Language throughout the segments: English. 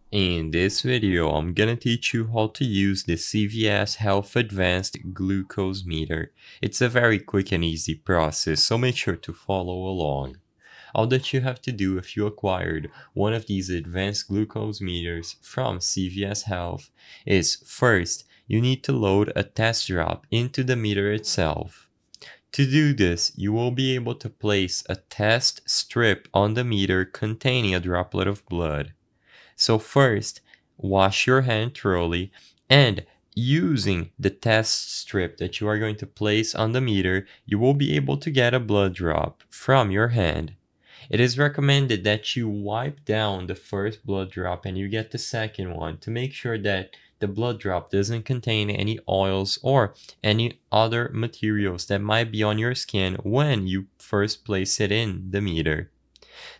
In this video, I'm gonna teach you how to use the CVS Health Advanced Glucose Meter. It's a very quick and easy process, so make sure to follow along. All that you have to do if you acquired one of these advanced glucose meters from CVS Health is first, you need to load a test drop into the meter itself. To do this, you will be able to place a test strip on the meter containing a droplet of blood. So first, wash your hand thoroughly and using the test strip that you are going to place on the meter, you will be able to get a blood drop from your hand. It is recommended that you wipe down the first blood drop and you get the second one to make sure that the blood drop doesn't contain any oils or any other materials that might be on your skin when you first place it in the meter.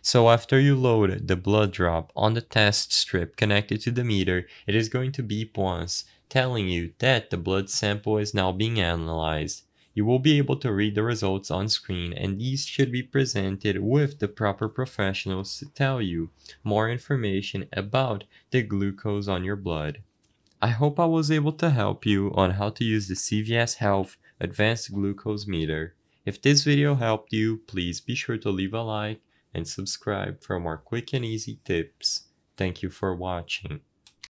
So after you load the blood drop on the test strip connected to the meter, it is going to beep once, telling you that the blood sample is now being analyzed. You will be able to read the results on screen, and these should be presented with the proper professionals to tell you more information about the glucose on your blood. I hope I was able to help you on how to use the CVS Health Advanced Glucose Meter. If this video helped you, please be sure to leave a like and subscribe for more quick and easy tips. Thank you for watching.